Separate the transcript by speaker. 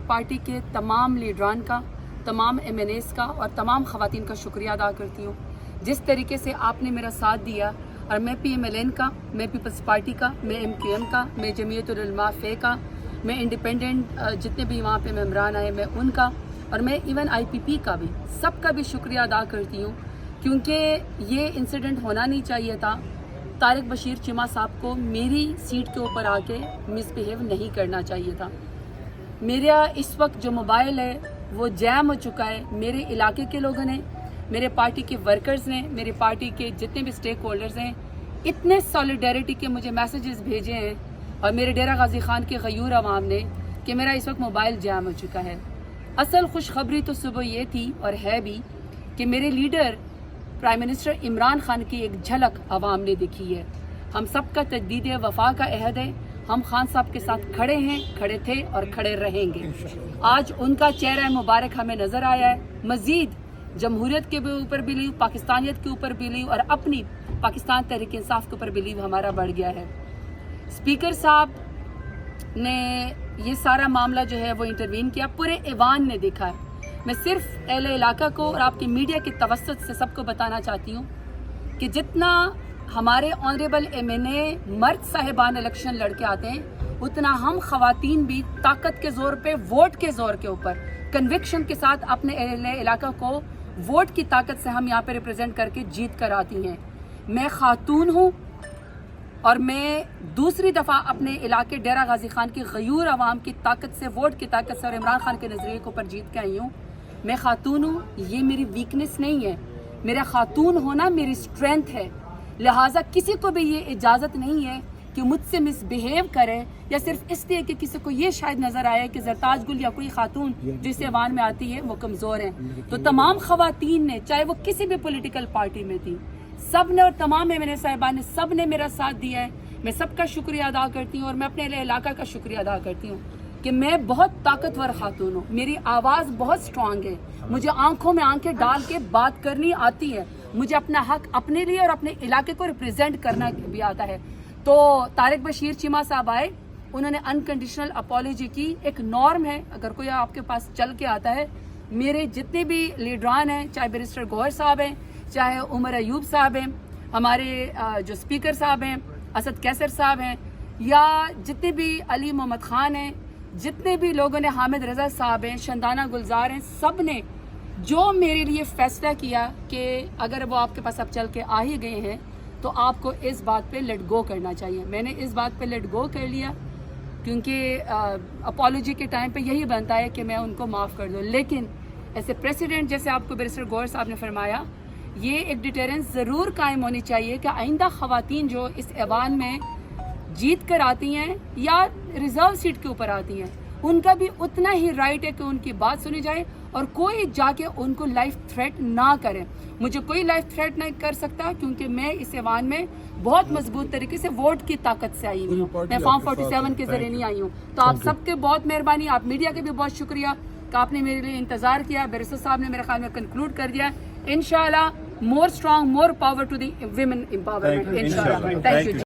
Speaker 1: Party کے تمام لیڈران کا، تمام MNAs کا اور تمام خواتین کا شکریہ ادا کرتی ہوں جس طریقے سے آپ نے میرا ساتھ دیا، اور میں PMLN کا، میں پیپلز پارٹی کا، میں MQM کا، میں جمعیت العلماء فے کا، میں انڈیپینڈنٹ جتنے بھی وہاں پہ ممبران آئے میں ان کا، اور میں ایون IPP کا بھی، سب کا بھی شکریہ ادا کرتی ہوں، کیونکہ یہ انسیڈنٹ ہونا نہیں چاہیے تھا۔ طارق بشیر چیمہ صاحب کو میری سیٹ کے اوپر آ کے مس بیہیو نہیں کرنا چاہیے تھا۔ میرا اس وقت جو موبائل ہے وہ جیم ہو چکا ہے، میرے علاقے کے لوگوں نے، میرے پارٹی کے ورکرز نے، میری پارٹی کے جتنے بھی اسٹیک ہولڈرز ہیں، اتنے سالیڈیرٹی کے مجھے میسیجز بھیجے ہیں، اور میرے ڈیرہ غازی خان کے غیور عوام نے، کہ میرا اس وقت موبائل جیم ہو چکا ہے۔ اصل خوشخبری تو صبح یہ تھی اور ہے بھی کہ میرے leader prime minister Imran Khan کی ایک جھلک عوام نے دکھی ہے۔ ہم سب کا تجدید وفا کا عہد ہے، ہم خان صاحب کے ساتھ کھڑے ہیں، کھڑے تھے اور کھڑے رہیں گے۔ آج ان کا چہرہ مبارک ہمیں نظر آیا ہے۔ مزید جمہوریت کے اوپر بلیو، پاکستانیت کے اوپر بلیو، اور اپنی پاکستان تحریک انصاف کے اوپر بلیو ہمارا بڑھ گیا ہے۔ اسپیکر صاحب نے یہ سارا معاملہ جو ہے وہ انٹروین کیا، پورے ایوان نے دیکھا ہے۔ میں صرف اہل علاقہ کو اور آپ کے میڈیا کے توسط سے سب کو بتانا چاہتی ہوں کہ جتنا ہمارے آنریبل MNA مرد صاحبان الیکشن لڑ کے آتے ہیں، اتنا ہم خواتین بھی طاقت کے زور پہ، ووٹ کے زور کے اوپر، کنوکشن کے ساتھ اپنے اہل علاقہ کو ووٹ کی طاقت سے ہم یہاں پہ ریپرزینٹ کر کے جیت کر آتی ہیں۔ میں خاتون ہوں اور میں دوسری دفعہ اپنے علاقے ڈیرہ غازی خان کی غیور عوام کی طاقت سے، ووٹ کی طاقت سے اور عمران خان کے نظریے کے اوپر جیت کے آئی ہوں۔ میں خاتون ہوں، یہ میری ویکنس نہیں ہے، میرا خاتون ہونا میری اسٹرینتھ ہے، لہٰذا کسی کو بھی یہ اجازت نہیں ہے کہ مجھ سے مس بیہیو کرے، یا صرف اس لیے کہ کسی کو یہ شاید نظر آئے کہ زرتاج گل یا کوئی خاتون جو اس ایوان میں آتی ہے وہ کمزور ہیں۔ تو تمام خواتین نے، چاہے وہ کسی بھی پولیٹیکل پارٹی میں تھی، سب نے، اور تمام MNA صاحبان نے، سب نے میرا ساتھ دیا ہے۔ میں سب کا شکریہ ادا کرتی ہوں، اور میں اپنے علاقہ کا شکریہ ادا کرتی ہوں کہ میں بہت طاقتور خاتون ہوں، میری آواز بہت سٹرونگ ہے، مجھے آنکھوں میں آنکھیں ڈال کے بات کرنی آتی ہے، مجھے اپنا حق اپنے لیے اور اپنے علاقے کو ریپرزینٹ کرنا بھی آتا ہے۔ تو طارق بشیر چیمہ صاحب آئے، انہوں نے انکنڈیشنل اپالوجی کی، ایک نارم ہے، اگر کوئی آپ کے پاس چل کے آتا ہے، میرے جتنے بھی لیڈران ہیں، چاہے بیرسٹر گوہر صاحب ہیں، چاہے عمر ایوب صاحب ہیں، ہمارے جو اسپیکر صاحب ہیں اسد کیسر صاحب ہیں، یا جتنے بھی علی محمد خان ہیں، جتنے بھی لوگوں نے، حامد رضا صاحب ہیں، شندانہ گلزار ہیں، سب نے جو میرے لیے فیصلہ کیا کہ اگر وہ آپ کے پاس اب چل کے آ ہی گئے ہیں تو آپ کو اس بات پہ لیٹ گو کرنا چاہیے۔ میں نے اس بات پہ لیٹ گو کر لیا، کیونکہ اپالوجی کے ٹائم پہ یہی بنتا ہے کہ میں ان کو معاف کر دوں، لیکن ایسے پریسیڈنٹ جیسے آپ کو بیرسٹر گوہر صاحب نے فرمایا، یہ ایک ڈیٹرنس ضرور قائم ہونی چاہیے کہ آئندہ خواتین جو اس ایوان میں جیت کر آتی ہیں یا ریزرو سیٹ کے اوپر آتی ہیں، ان کا بھی اتنا ہی رائٹ ہے کہ ان کی بات سنی جائے، اور کوئی جا کے ان کو لائف تھریٹ نہ کرے۔ مجھے کوئی لائف تھریٹ نہیں کر سکتا، کیونکہ میں اس ایوان میں بہت مضبوط طریقے سے ووٹ کی طاقت سے آئی ہوں، میں فارم 47 کے ذریعے نہیں آئی ہوں۔ تو آپ سب کے بہت مہربانی، آپ میڈیا کے بھی بہت شکریہ کہ آپ نے میرے لیے انتظار کیا۔ بیرسٹر صاحب نے میرے خیال میں کنکلوڈ کر دیا، انشاءاللہ more strong, more power to the women empowerment, inshallah. Thank you.